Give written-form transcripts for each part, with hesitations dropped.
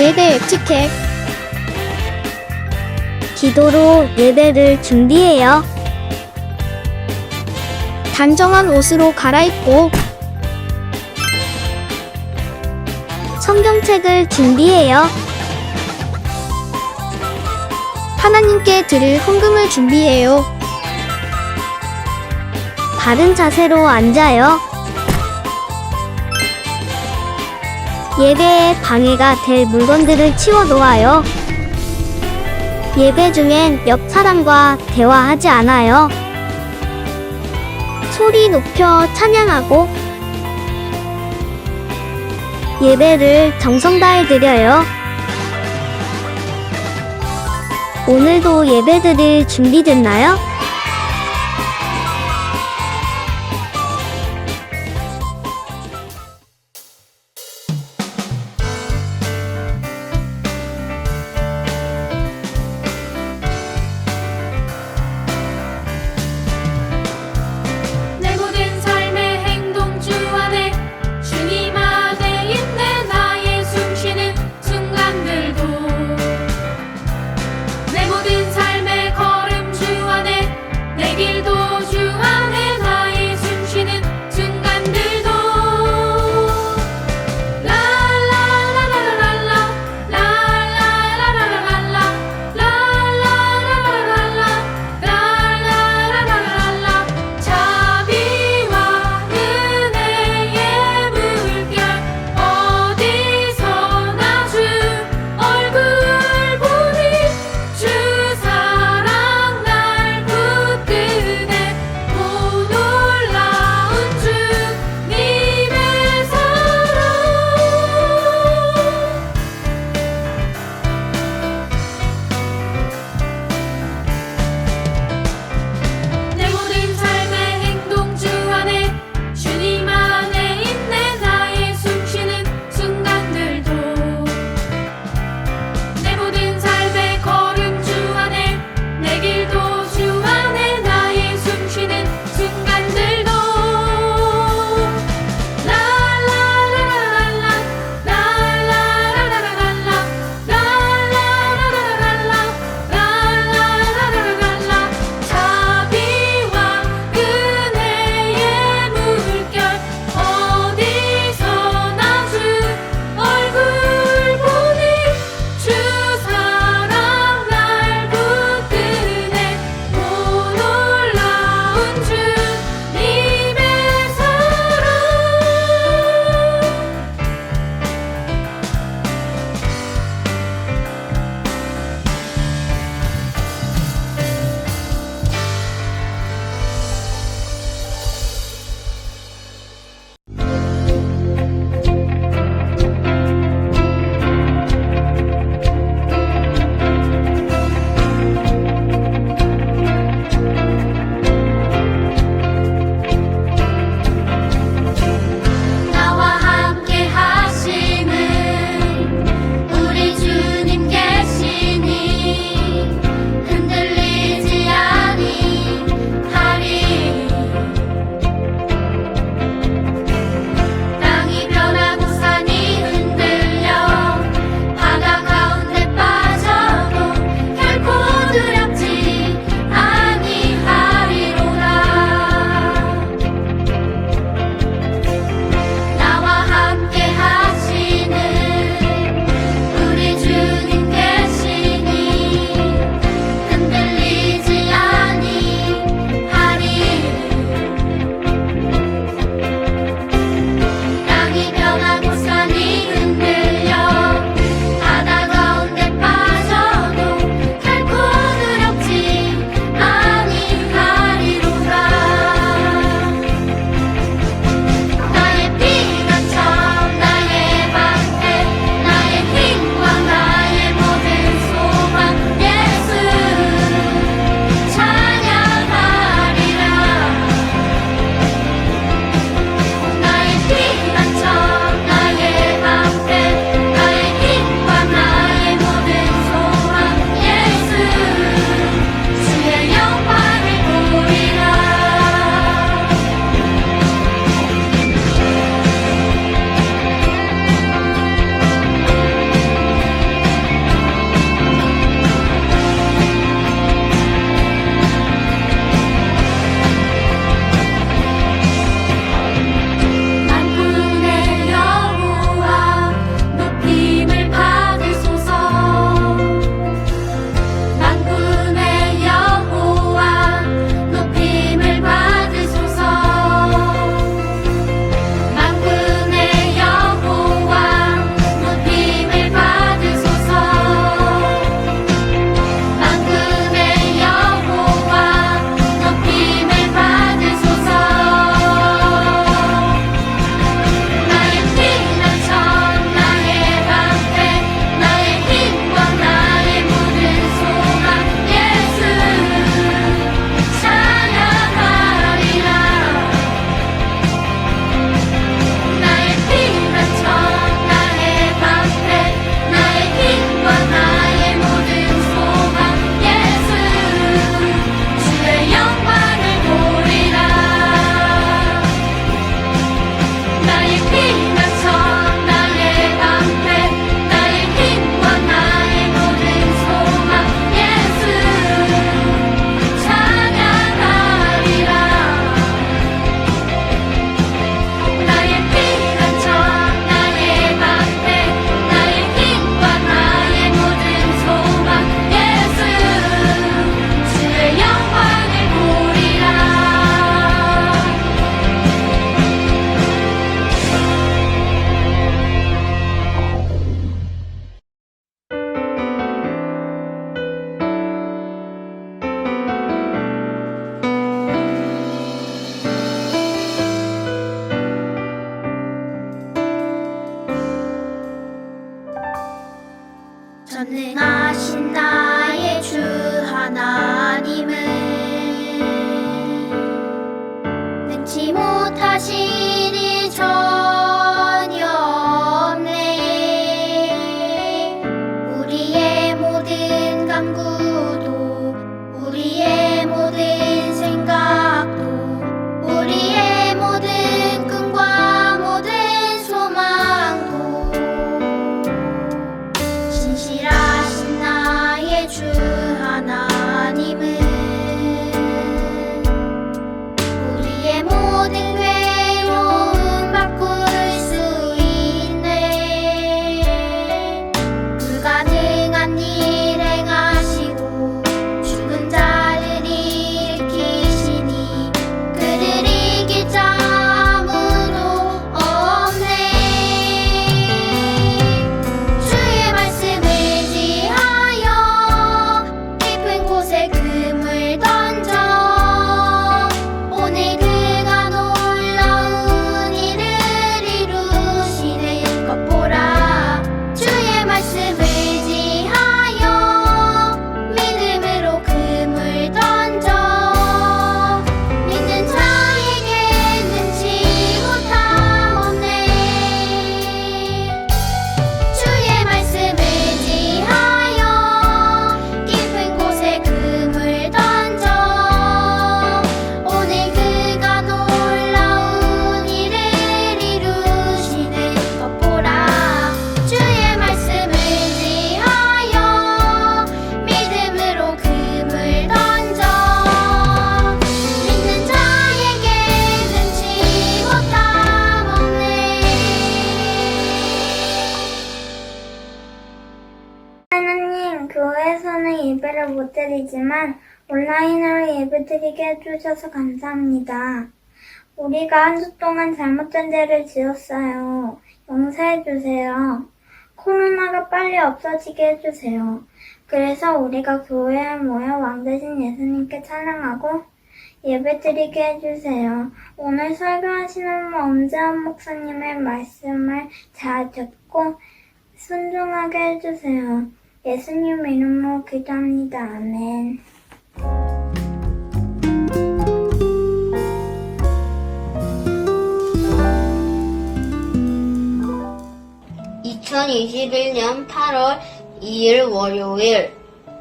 예배 에티켓. 기도로 예배를 준비해요. 단정한 옷으로 갈아입고 성경책을 준비해요. 하나님께 드릴 헌금을 준비해요. 바른 자세로 앉아요. 예배에 방해가 될 물건들을 치워 놓아요. 예배 중엔 옆 사람과 대화하지 않아요. 소리 높여 찬양하고 예배를 정성 다해 드려요. 오늘도 예배 드릴 준비됐나요? 내 모든 삶의 행동 주 안에 주님 안에 있네. 나의 숨쉬는 순간들도 내 모든 삶의 걸음 주 안에 예배드리지만 온라인으로 예배드리게 해주셔서 감사합니다. 우리가 한 주 동안 잘못된 죄를 지었어요. 용서해주세요. 코로나가 빨리 없어지게 해주세요. 그래서 우리가 교회에 모여 왕되신 예수님께 찬양하고 예배드리게 해주세요. 오늘 설교하시는 엄재원 목사님의 말씀을 잘 듣고 순종하게 해주세요. 예수님 이름으로 기도합니다. 아멘. 2021년 8월 2일 월요일.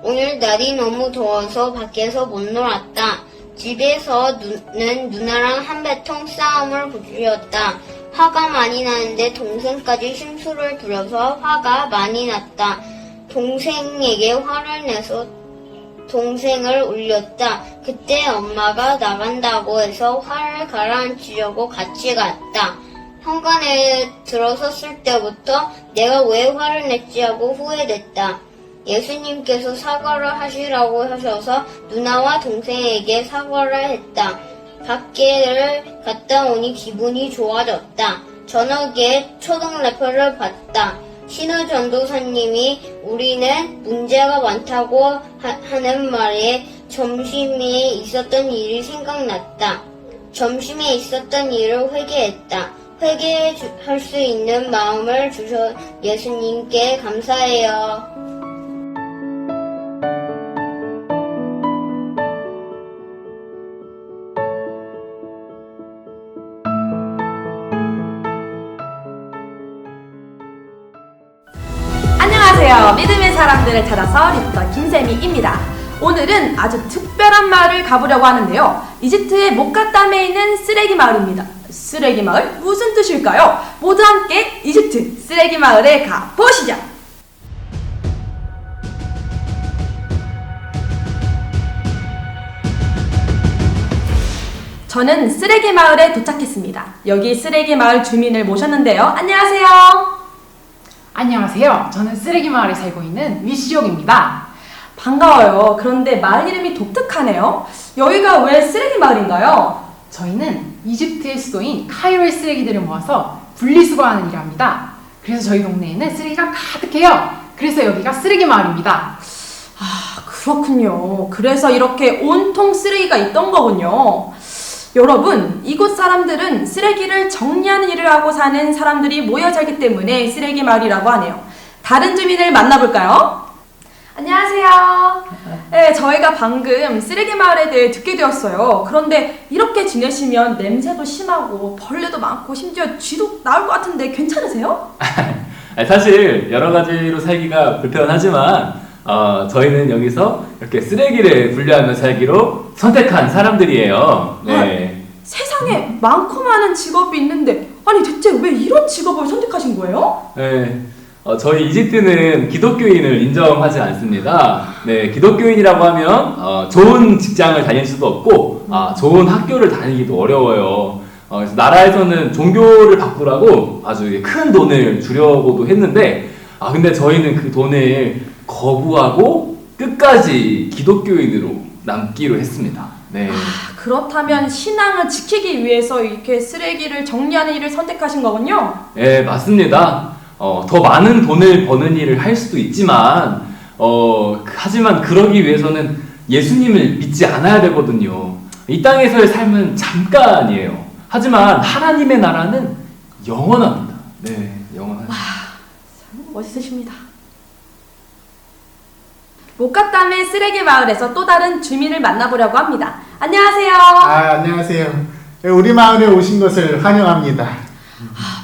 오늘 날이 너무 더워서 밖에서 못 놀았다. 집에서는 누나랑 한배통 싸움을 부렸다. 화가 많이 나는데 동생까지 심술을 부려서 화가 많이 났다. 동생에게 화를 내서 동생을 울렸다. 그때 엄마가 나간다고 해서 화를 가라앉히려고 같이 갔다. 현관에 들어섰을 때부터 내가 왜 화를 냈지 하고 후회됐다. 예수님께서 사과를 하시라고 하셔서 누나와 동생에게 사과를 했다. 밖에를 갔다 오니 기분이 좋아졌다. 저녁에 초등 래퍼를 봤다. 신우 전도사님이 우리는 문제가 많다고 하는 말에 점심에 있었던 일이 생각났다. 점심에 있었던 일을 회개했다. 회개할 수 있는 마음을 주셔 예수님께 감사해요. 안녕하세요. 믿음의 사람들을 찾아서 리포터 김세미입니다. 오늘은 아주 특별한 마을을 가보려고 하는데요. 이집트의 모카땀에 있는 쓰레기 마을입니다. 쓰레기 마을? 무슨 뜻일까요? 모두 함께 이집트 쓰레기 마을에 가보시죠. 저는 쓰레기 마을에 도착했습니다. 여기 쓰레기 마을 주민을 모셨는데요. 안녕하세요. 안녕하세요. 저는 쓰레기 마을에 살고 있는 위시족입니다. 반가워요. 그런데 마을 이름이 독특하네요. 여기가 왜 쓰레기 마을인가요? 저희는 이집트의 수도인 카이로의 쓰레기들을 모아서 분리수거하는 일을 합니다. 그래서 저희 동네에는 쓰레기가 가득해요. 그래서 여기가 쓰레기 마을입니다. 아, 그렇군요. 그래서 이렇게 온통 쓰레기가 있던 거군요. 여러분, 이곳 사람들은 쓰레기를 정리하는 일을 하고 사는 사람들이 모여 살기 때문에 쓰레기 마을이라고 하네요. 다른 주민을 만나볼까요? 안녕하세요. 네, 저희가 방금 쓰레기 마을에 대해 듣게 되었어요. 그런데 이렇게 지내시면 냄새도 심하고 벌레도 많고 심지어 쥐도 나올 것 같은데 괜찮으세요? 사실 여러 가지로 살기가 불편하지만 저희는 여기서 이렇게 쓰레기를 분리하며 살기로 선택한 사람들이에요. 네. 세상에 많고 많은 직업이 있는데 아니 대체 왜 이런 직업을 선택하신 거예요? 네. 저희 이집트는 기독교인을 인정하지 않습니다. 네, 기독교인이라고 하면 좋은 직장을 다닐 수도 없고 좋은 학교를 다니기도 어려워요. 그래서 나라에서는 종교를 바꾸라고 아주 큰 돈을 주려고도 했는데 근데 저희는 그 돈을 거부하고 끝까지 기독교인으로 남기로 했습니다. 네. 그렇다면 신앙을 지키기 위해서 이렇게 쓰레기를 정리하는 일을 선택하신 거군요? 네, 맞습니다. 더 많은 돈을 버는 일을 할 수도 있지만 하지만 그러기 위해서는 예수님을 믿지 않아야 되거든요. 이 땅에서의 삶은 잠깐이에요. 하지만 하나님의 나라는 영원합니다. 네, 영원합니다. 참 멋있으십니다. 모카땀의 쓰레기 마을에서 또 다른 주민을 만나보려고 합니다. 안녕하세요. 안녕하세요. 우리 마을에 오신 것을 환영합니다.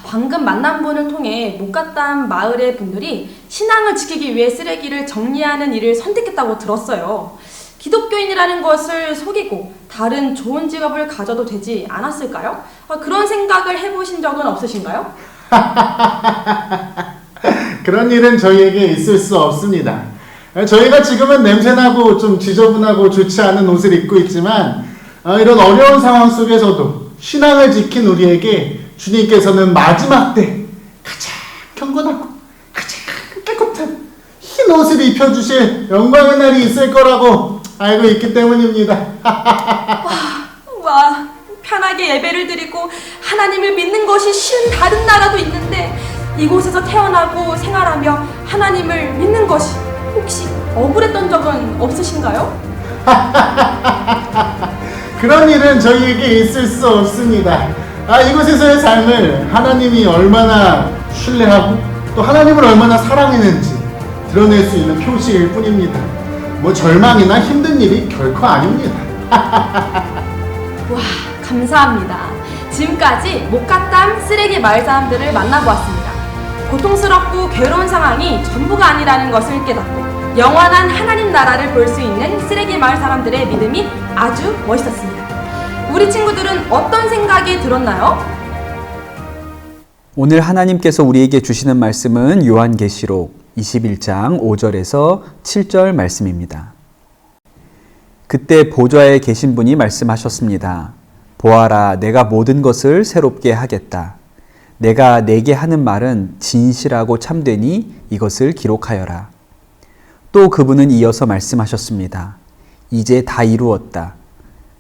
방금 만난 분을 통해 모카땀 마을의 분들이 신앙을 지키기 위해 쓰레기를 정리하는 일을 선택했다고 들었어요. 기독교인이라는 것을 속이고 다른 좋은 직업을 가져도 되지 않았을까요? 그런 생각을 해보신 적은 없으신가요? 그런 일은 저희에게 있을 수 없습니다. 저희가 지금은 냄새나고 좀 지저분하고 좋지 않은 옷을 입고 있지만 이런 어려운 상황 속에서도 신앙을 지킨 우리에게 주님께서는 마지막 때 가장 경건하고 가장 깨끗한 흰 옷을 입혀주실 영광의 날이 있을 거라고 알고 있기 때문입니다. 와, 편하게 예배를 드리고 하나님을 믿는 것이 쉬운 다른 나라도 있는데 이곳에서 태어나고 생활하며 하나님을 믿는 것이 혹시 억울했던 적은 없으신가요? 그런 일은 저희에게 있을 수 없습니다. 이곳에서의 삶을 하나님이 얼마나 신뢰하고 또 하나님을 얼마나 사랑했는지 드러낼 수 있는 표시일 뿐입니다. 뭐 절망이나 힘든 일이 결코 아닙니다. 와, 감사합니다. 지금까지 목가땀 쓰레기 마을 사람들을 만나보았습니다. 고통스럽고 괴로운 상황이 전부가 아니라는 것을 깨닫고 영원한 하나님 나라를 볼 수 있는 쓰레기 마을 사람들의 믿음이 아주 멋있었습니다. 우리 친구들은 어떤 생각이 들었나요? 오늘 하나님께서 우리에게 주시는 말씀은 요한계시록 21장 5절에서 7절 말씀입니다. 그때 보좌에 계신 분이 말씀하셨습니다. 보아라, 내가 모든 것을 새롭게 하겠다. 내가 내게 하는 말은 진실하고 참되니 이것을 기록하여라. 또 그분은 이어서 말씀하셨습니다. 이제 다 이루었다.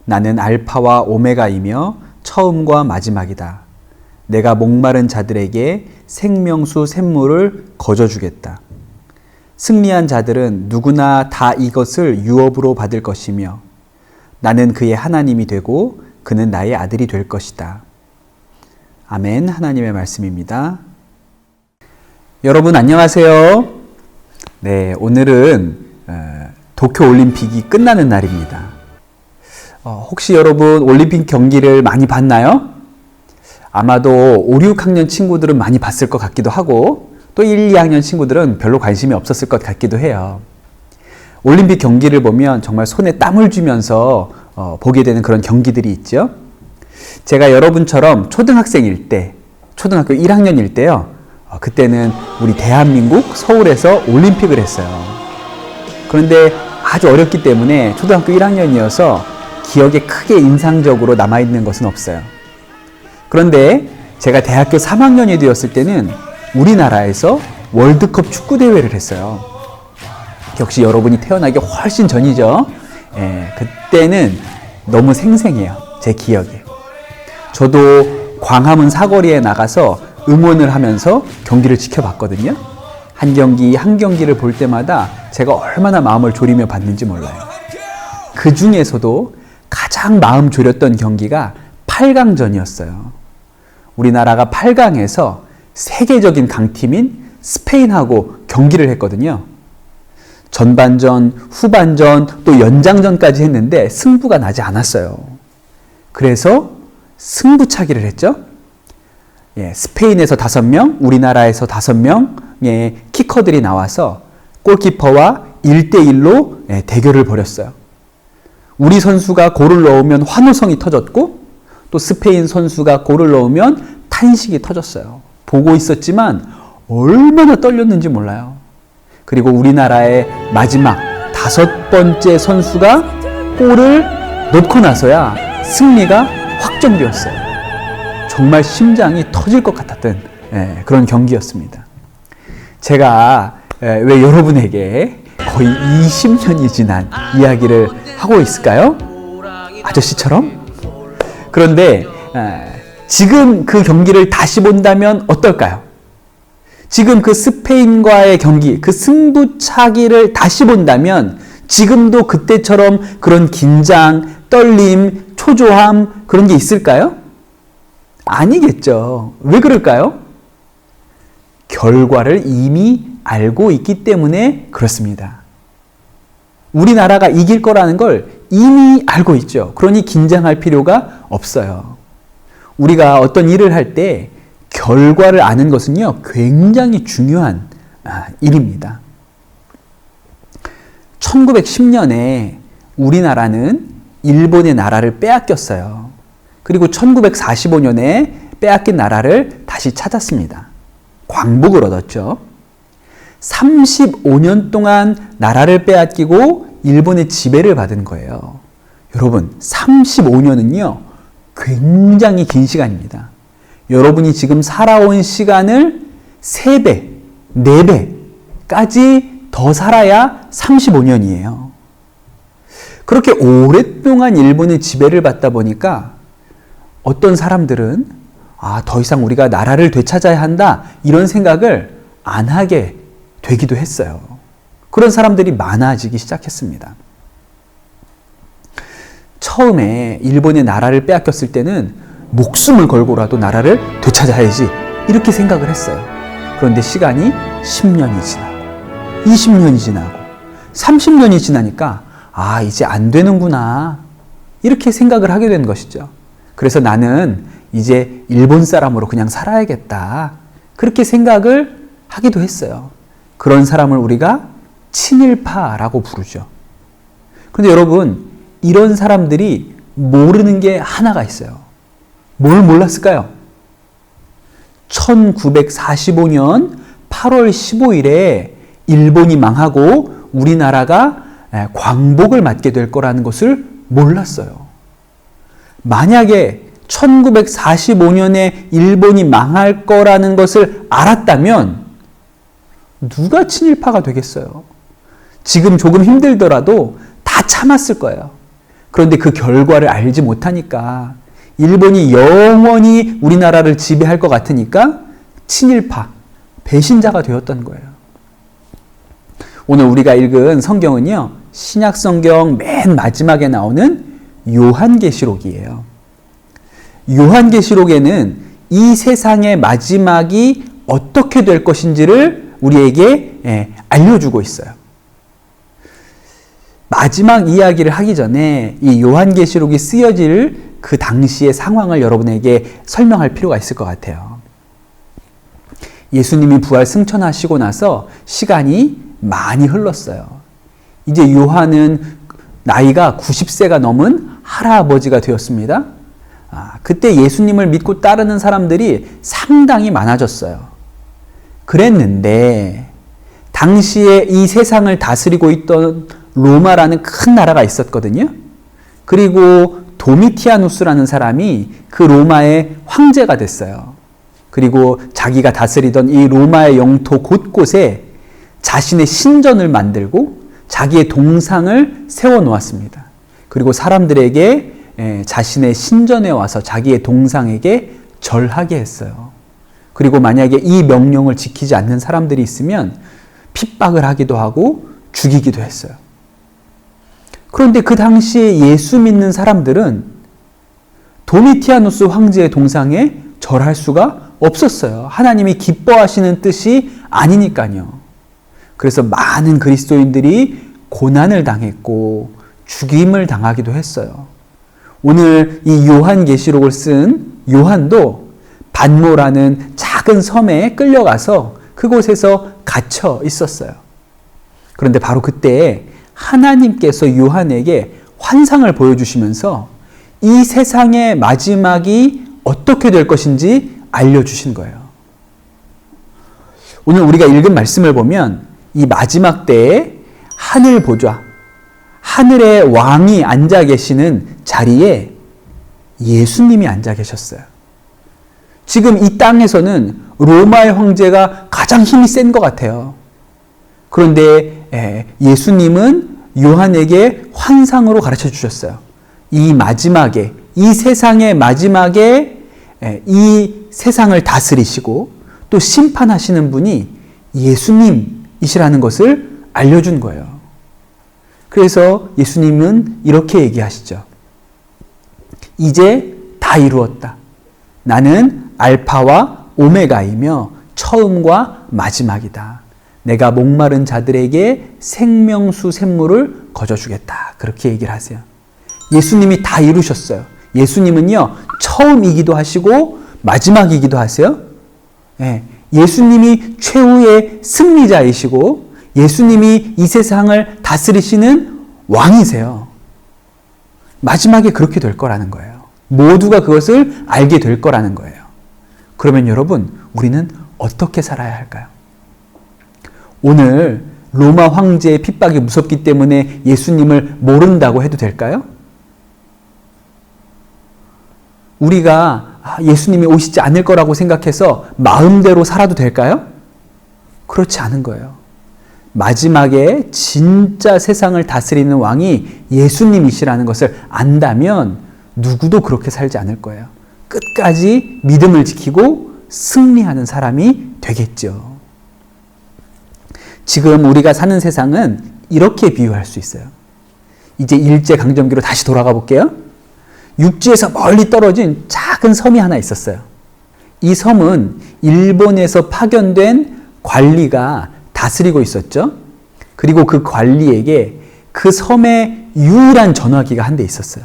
나는 알파와 오메가이며 처음과 마지막이다. 내가 목마른 자들에게 생명수 샘물을 거저주겠다. 승리한 자들은 누구나 다 이것을 유업으로 받을 것이며 나는 그의 하나님이 되고 그는 나의 아들이 될 것이다. 아멘. 하나님의 말씀입니다. 여러분 안녕하세요. 네, 오늘은 도쿄올림픽이 끝나는 날입니다. 혹시 여러분 올림픽 경기를 많이 봤나요? 아마도 5, 6학년 친구들은 많이 봤을 것 같기도 하고 또 1, 2학년 친구들은 별로 관심이 없었을 것 같기도 해요. 올림픽 경기를 보면 정말 손에 땀을 쥐면서 보게 되는 그런 경기들이 있죠. 제가 여러분처럼 초등학생일 때, 초등학교 1학년일 때요. 그때는 우리 대한민국 서울에서 올림픽을 했어요. 그런데 아주 어렸기 때문에 초등학교 1학년이어서 기억에 크게 인상적으로 남아있는 것은 없어요. 그런데 제가 대학교 3학년이 되었을 때는 우리나라에서 월드컵 축구대회를 했어요. 역시 여러분이 태어나기 훨씬 전이죠. 그때는 너무 생생해요. 제 기억에. 저도 광화문 사거리에 나가서 응원을 하면서 경기를 지켜봤거든요. 한 경기 한 경기를 볼 때마다 제가 얼마나 마음을 졸이며 봤는지 몰라요. 그 중에서도 가장 마음 졸였던 경기가 8강전이었어요. 우리나라가 8강에서 세계적인 강팀인 스페인하고 경기를 했거든요. 전반전, 후반전, 또 연장전까지 했는데 승부가 나지 않았어요. 그래서 승부차기를 했죠. 스페인에서 5명, 우리나라에서 5명의 키커들이 나와서 골키퍼와 1대1로 대결을 벌였어요. 우리 선수가 골을 넣으면 환호성이 터졌고 또 스페인 선수가 골을 넣으면 탄식이 터졌어요. 보고 있었지만 얼마나 떨렸는지 몰라요. 그리고 우리나라의 마지막 5번째 선수가 골을 넣고 나서야 승리가 확정되었어요. 정말 심장이 터질 것 같았던 그런 경기였습니다. 제가 왜 여러분에게 거의 20년이 지난 이야기를 하고 있을까요? 아저씨처럼? 그런데 지금 그 경기를 다시 본다면 어떨까요? 지금 그 스페인과의 경기, 그 승부차기를 다시 본다면 지금도 그때처럼 그런 긴장, 떨림, 초조함 그런 게 있을까요? 아니겠죠. 왜 그럴까요? 결과를 이미 알고 있기 때문에 그렇습니다. 우리나라가 이길 거라는 걸 이미 알고 있죠. 그러니 긴장할 필요가 없어요. 우리가 어떤 일을 할 때 결과를 아는 것은요, 굉장히 중요한 일입니다. 1910년에 우리나라는 일본의 나라를 빼앗겼어요. 그리고 1945년에 빼앗긴 나라를 다시 찾았습니다. 광복을 얻었죠. 35년 동안 나라를 빼앗기고 일본의 지배를 받은 거예요. 여러분, 35년은요, 굉장히 긴 시간입니다. 여러분이 지금 살아온 시간을 3배, 4배까지 더 살아야 35년이에요. 그렇게 오랫동안 일본의 지배를 받다 보니까 어떤 사람들은 더 이상 우리가 나라를 되찾아야 한다 이런 생각을 안 하게 되기도 했어요. 그런 사람들이 많아지기 시작했습니다. 처음에 일본의 나라를 빼앗겼을 때는 목숨을 걸고라도 나라를 되찾아야지 이렇게 생각을 했어요. 그런데 시간이 10년이 지나고 20년이 지나고 30년이 지나니까 이제 안 되는구나 이렇게 생각을 하게 된 것이죠. 그래서 나는 이제 일본 사람으로 그냥 살아야겠다 그렇게 생각을 하기도 했어요. 그런 사람을 우리가 친일파라고 부르죠. 그런데 여러분, 이런 사람들이 모르는 게 하나가 있어요. 뭘 몰랐을까요? 1945년 8월 15일에 일본이 망하고 우리나라가 광복을 맞게 될 거라는 것을 몰랐어요. 만약에 1945년에 일본이 망할 거라는 것을 알았다면 누가 친일파가 되겠어요? 지금 조금 힘들더라도 다 참았을 거예요. 그런데 그 결과를 알지 못하니까 일본이 영원히 우리나라를 지배할 것 같으니까 친일파, 배신자가 되었던 거예요. 오늘 우리가 읽은 성경은요, 신약 성경 맨 마지막에 나오는 요한계시록이에요. 요한계시록에는 이 세상의 마지막이 어떻게 될 것인지를 우리에게 알려주고 있어요. 마지막 이야기를 하기 전에 이 요한계시록이 쓰여질 그 당시의 상황을 여러분에게 설명할 필요가 있을 것 같아요. 예수님이 부활 승천하시고 나서 시간이 많이 흘렀어요. 이제 요한은 나이가 90세가 넘은 할아버지가 되었습니다. 그때 예수님을 믿고 따르는 사람들이 상당히 많아졌어요. 그랬는데 당시에 이 세상을 다스리고 있던 로마라는 큰 나라가 있었거든요. 그리고 도미티아누스라는 사람이 그 로마의 황제가 됐어요. 그리고 자기가 다스리던 이 로마의 영토 곳곳에 자신의 신전을 만들고 자기의 동상을 세워놓았습니다. 그리고 사람들에게 자신의 신전에 와서 자기의 동상에게 절하게 했어요. 그리고 만약에 이 명령을 지키지 않는 사람들이 있으면 핍박을 하기도 하고 죽이기도 했어요. 그런데 그 당시에 예수 믿는 사람들은 도미티아누스 황제의 동상에 절할 수가 없었어요. 하나님이 기뻐하시는 뜻이 아니니까요. 그래서 많은 그리스도인들이 고난을 당했고 죽임을 당하기도 했어요. 오늘 이 요한계시록을 쓴 요한도 반모라는 작은 섬에 끌려가서 그곳에서 갇혀 있었어요. 그런데 바로 그때 하나님께서 요한에게 환상을 보여주시면서 이 세상의 마지막이 어떻게 될 것인지 알려주신 거예요. 오늘 우리가 읽은 말씀을 보면 이 마지막 때에 하늘 보좌, 하늘의 왕이 앉아 계시는 자리에 예수님이 앉아 계셨어요. 지금 이 땅에서는 로마의 황제가 가장 힘이 센 것 같아요. 그런데 예수님은 요한에게 환상으로 가르쳐 주셨어요. 이 마지막에, 이 세상의 마지막에 이 세상을 다스리시고 또 심판하시는 분이 예수님이시라는 것을 알려준 거예요. 그래서 예수님은 이렇게 얘기하시죠. 이제 다 이루었다. 나는 알파와 오메가이며 처음과 마지막이다. 내가 목마른 자들에게 생명수 샘물을 거저주겠다. 그렇게 얘기를 하세요. 예수님이 다 이루셨어요. 예수님은요, 처음이기도 하시고 마지막이기도 하세요. 예수님이 최후의 승리자이시고 예수님이 이 세상을 다스리시는 왕이세요. 마지막에 그렇게 될 거라는 거예요. 모두가 그것을 알게 될 거라는 거예요. 그러면 여러분, 우리는 어떻게 살아야 할까요? 오늘 로마 황제의 핍박이 무섭기 때문에 예수님을 모른다고 해도 될까요? 우리가 예수님이 오시지 않을 거라고 생각해서 마음대로 살아도 될까요? 그렇지 않은 거예요. 마지막에 진짜 세상을 다스리는 왕이 예수님이시라는 것을 안다면 누구도 그렇게 살지 않을 거예요. 끝까지 믿음을 지키고 승리하는 사람이 되겠죠. 지금 우리가 사는 세상은 이렇게 비유할 수 있어요. 이제 일제강점기로 다시 돌아가 볼게요. 육지에서 멀리 떨어진 작은 섬이 하나 있었어요. 이 섬은 일본에서 파견된 관리가 다스리고 있었죠. 그리고 그 관리에게 그 섬에 유일한 전화기가 한 대 있었어요.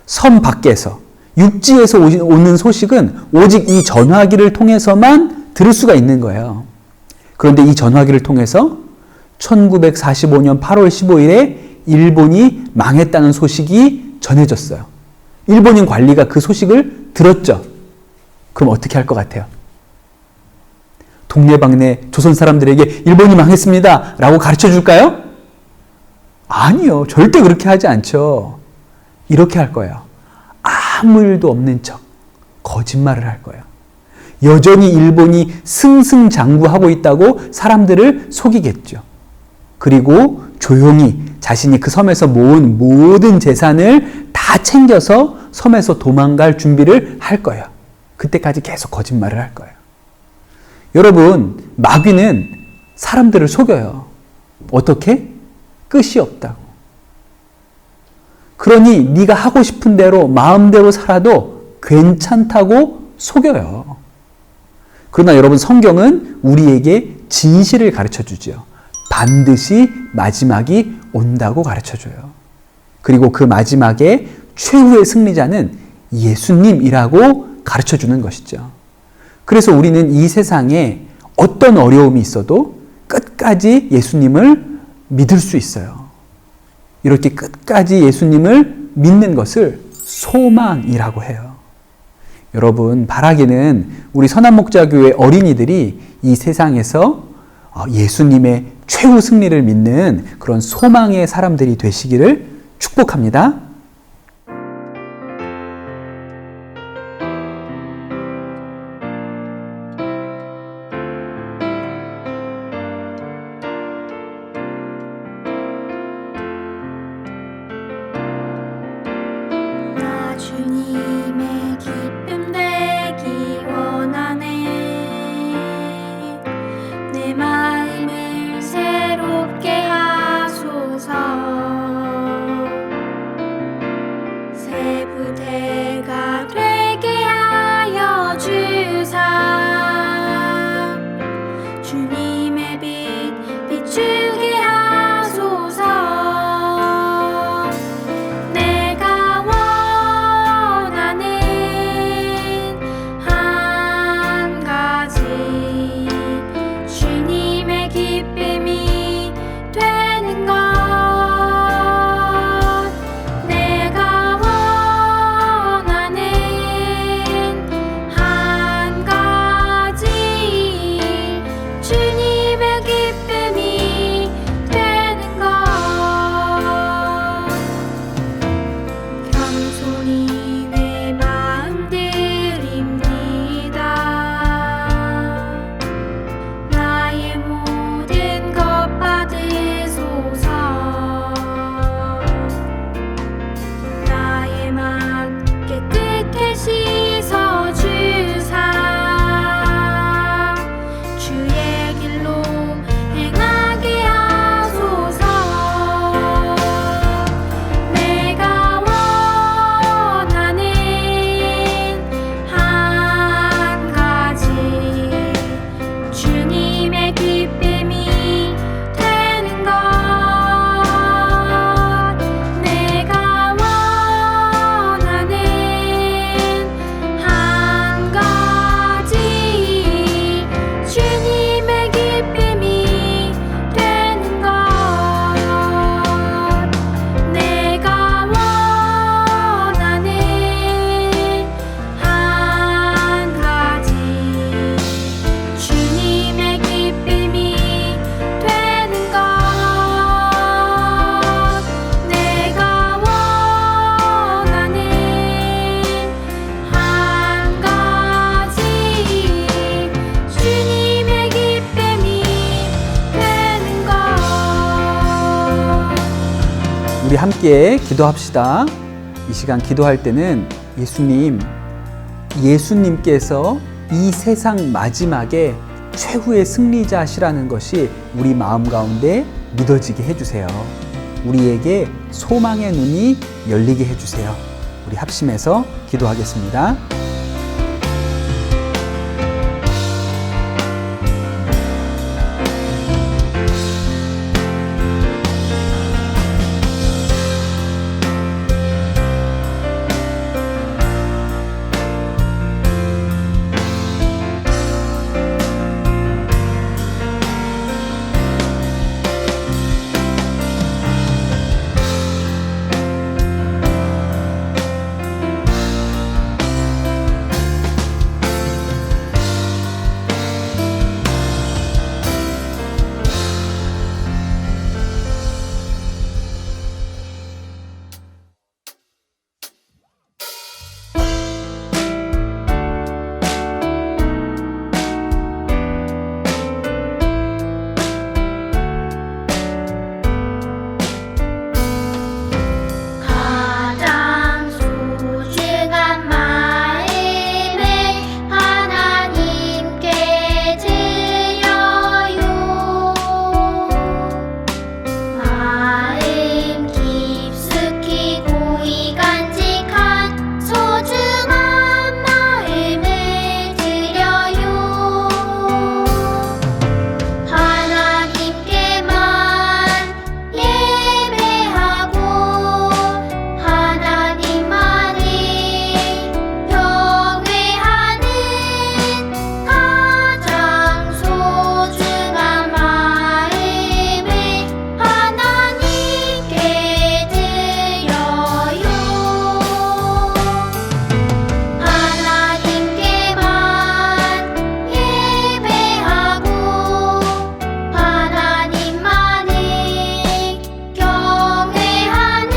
섬 밖에서, 육지에서 오는 소식은 오직 이 전화기를 통해서만 들을 수가 있는 거예요. 그런데 이 전화기를 통해서 1945년 8월 15일에 일본이 망했다는 소식이 전해졌어요. 일본인 관리가 그 소식을 들었죠. 그럼 어떻게 할 것 같아요? 동네방네 조선 사람들에게 일본이 망했습니다 라고 가르쳐 줄까요? 아니요. 절대 그렇게 하지 않죠. 이렇게 할 거예요. 아무 일도 없는 척 거짓말을 할 거예요. 여전히 일본이 승승장구하고 있다고 사람들을 속이겠죠. 그리고 조용히 자신이 그 섬에서 모은 모든 재산을 다 챙겨서 섬에서 도망갈 준비를 할 거예요. 그때까지 계속 거짓말을 할 거예요. 여러분, 마귀는 사람들을 속여요. 어떻게? 끝이 없다고. 그러니 네가 하고 싶은 대로 마음대로 살아도 괜찮다고 속여요. 그러나 여러분, 성경은 우리에게 진실을 가르쳐 주죠. 반드시 마지막이 온다고 가르쳐 줘요. 그리고 그 마지막에 최후의 승리자는 예수님이라고 가르쳐 주는 것이죠. 그래서 우리는 이 세상에 어떤 어려움이 있어도 끝까지 예수님을 믿을 수 있어요. 이렇게 끝까지 예수님을 믿는 것을 소망이라고 해요. 여러분, 바라기는 우리 선한목자교회 어린이들이 이 세상에서 예수님의 최후 승리를 믿는 그런 소망의 사람들이 되시기를 축복합니다. 나 주님의 기쁨 되기 원하네. 내 마음을 새롭게 하소서. 새 부대가 되게 하여 주사. 주님의 빛 비추게 하소서. 내가 원하는 한 가지, 주님의 기쁨이 되는 것. 내가 원하는 우리 함께 기도합시다. 이 시간 기도할 때는 예수님께서 이 세상 마지막에 최후의 승리자시라는 것이 우리 마음 가운데 믿어지게 해주세요. 우리에게 소망의 눈이 열리게 해주세요. 우리 합심해서 기도하겠습니다. 가장 소중한 마음을 하나님께 드려요. 마음 깊숙이 고이 간직한 소중한 마음을 드려요. 하나님께만 예배하고 하나님만을 경외하는 가장 소중한 마음을 하나님께 드려요. 하나님께만 예배하고 하나님만을 경외하는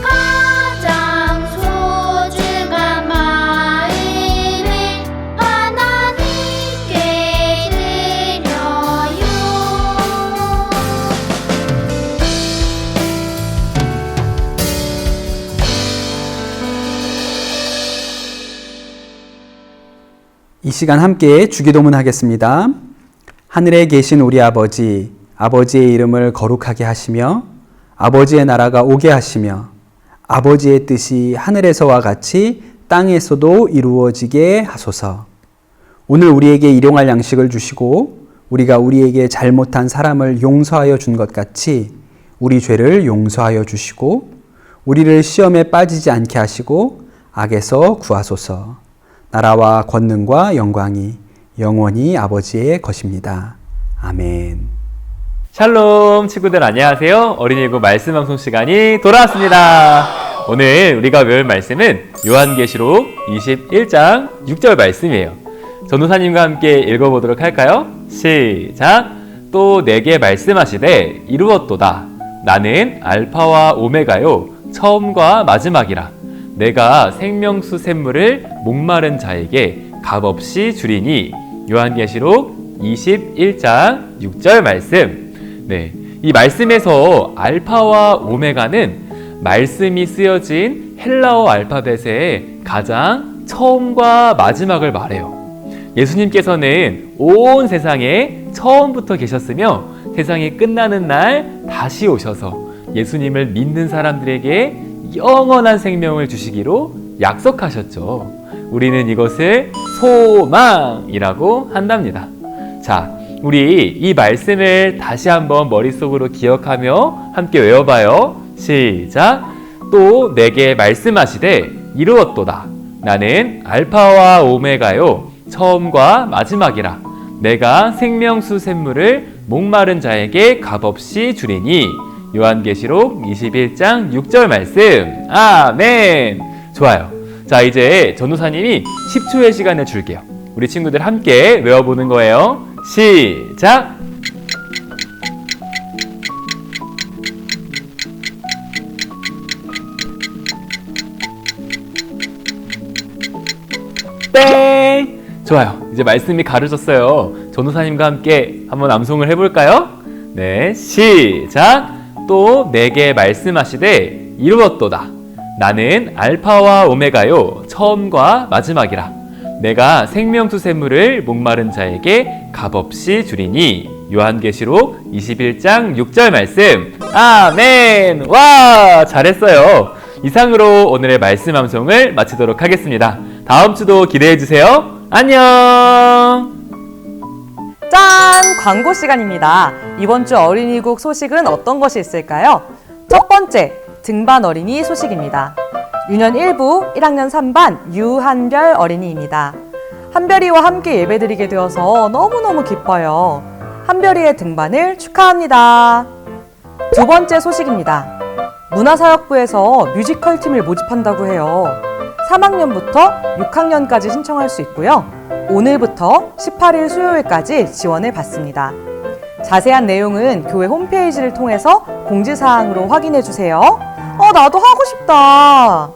가장 소중한 마음을 하나님께 드려요. 이 시간 함께 주기도문 하겠습니다. 하늘에 계신 우리 아버지, 아버지의 이름을 거룩하게 하시며 아버지의 나라가 오게 하시며 아버지의 뜻이 하늘에서와 같이 땅에서도 이루어지게 하소서. 오늘 우리에게 일용할 양식을 주시고 우리가 우리에게 잘못한 사람을 용서하여 준 것 같이 우리 죄를 용서하여 주시고 우리를 시험에 빠지지 않게 하시고 악에서 구하소서. 나라와 권능과 영광이 영원히 아버지의 것입니다. 아멘. 샬롬 친구들 안녕하세요. 어린이국 말씀 방송 시간이 돌아왔습니다. 오늘 우리가 배울 말씀은 요한계시록 21장 6절 말씀이에요. 전도사님과 함께 읽어보도록 할까요? 시작! 또 내게 말씀하시되 이루었도다. 나는 알파와 오메가요 처음과 마지막이라. 내가 생명수 샘물을 목마른 자에게 값없이 주리니. 요한계시록 21장 6절 말씀. 네, 이 말씀에서 알파와 오메가는 말씀이 쓰여진 헬라어 알파벳의 가장 처음과 마지막을 말해요. 예수님께서는 온 세상에 처음부터 계셨으며 세상이 끝나는 날 다시 오셔서 예수님을 믿는 사람들에게 영원한 생명을 주시기로 약속하셨죠. 우리는 이것을 소망이라고 한답니다. 자, 우리 이 말씀을 다시 한번 머릿속으로 기억하며 함께 외워봐요. 시작! 또 내게 말씀하시되 이루었도다. 나는 알파와 오메가요 처음과 마지막이라. 내가 생명수 샘물을 목마른 자에게 값없이 주리니. 요한계시록 21장 6절 말씀. 아멘. 좋아요. 자, 이제 전도사님이 10초의 시간을 줄게요. 우리 친구들 함께 외워보는 거예요. 시작! 땡! 좋아요. 이제 말씀이 가르쳤어요. 전도사님과 함께 한번 암송을 해볼까요? 네, 시작! 또 내게 말씀하시되 이루었도다. 나는 알파와 오메가요 처음과 마지막이라. 내가 생명수샘물을 목마른 자에게 값없이 주리니. 요한계시록 21장 6절 말씀. 아멘. 와, 잘했어요. 이상으로 오늘의 말씀 암송을 마치도록 하겠습니다. 다음 주도 기대해 주세요. 안녕. 짠! 광고 시간입니다. 이번 주 어린이국 소식은 어떤 것이 있을까요? 첫 번째, 등반 어린이 소식입니다. 유년 1부 1학년 3반 유한별 어린이입니다. 한별이와 함께 예배드리게 되어서 너무너무 기뻐요. 한별이의 등반을 축하합니다. 두 번째 소식입니다. 문화사역부에서 뮤지컬 팀을 모집한다고 해요. 3학년부터 6학년까지 신청할 수 있고요. 오늘부터 18일 수요일까지 지원을 받습니다. 자세한 내용은 교회 홈페이지를 통해서 공지사항으로 확인해 주세요. 나도 하고 싶다.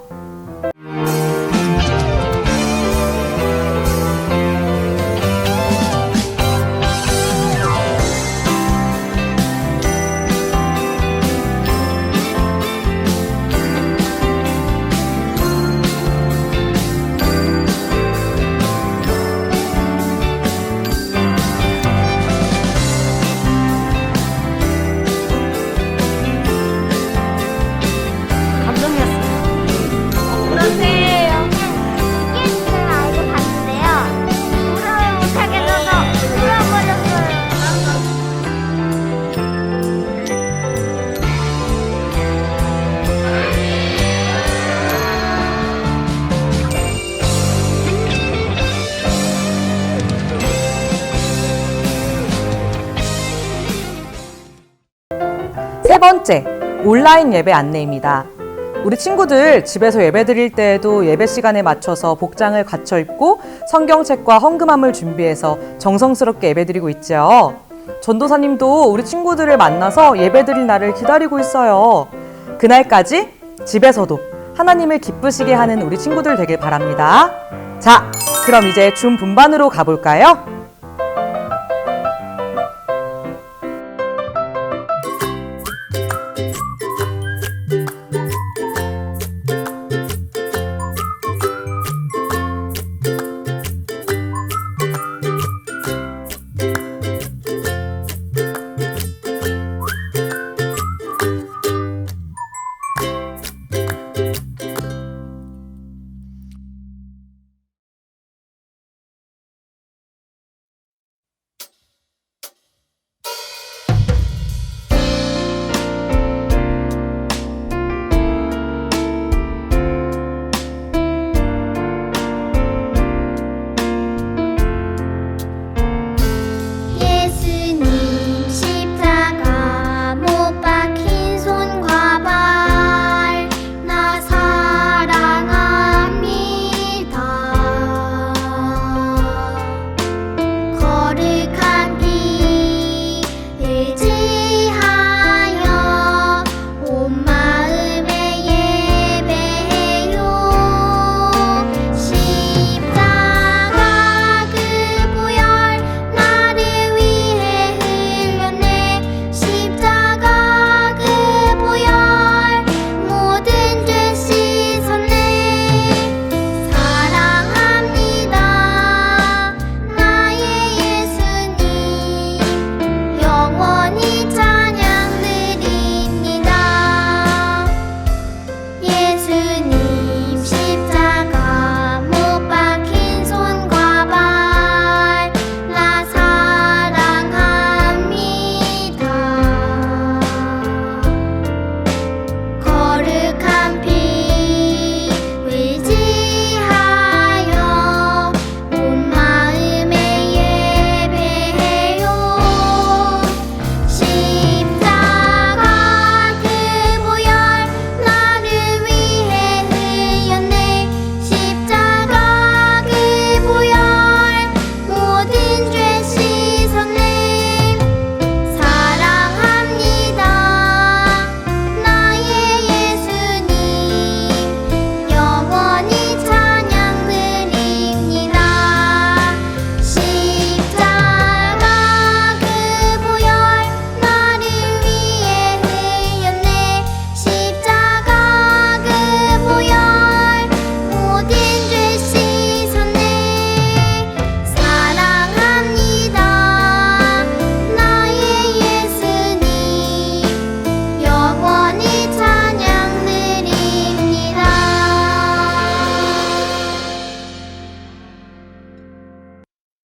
세 번째, 온라인 예배 안내입니다. 우리 친구들 집에서 예배 드릴 때에도 예배 시간에 맞춰서 복장을 갖춰 입고 성경책과 헌금함을 준비해서 정성스럽게 예배 드리고 있죠. 전도사님도 우리 친구들을 만나서 예배 드릴 날을 기다리고 있어요. 그날까지 집에서도 하나님을 기쁘시게 하는 우리 친구들 되길 바랍니다. 자, 그럼 이제 줌 분반으로 가볼까요?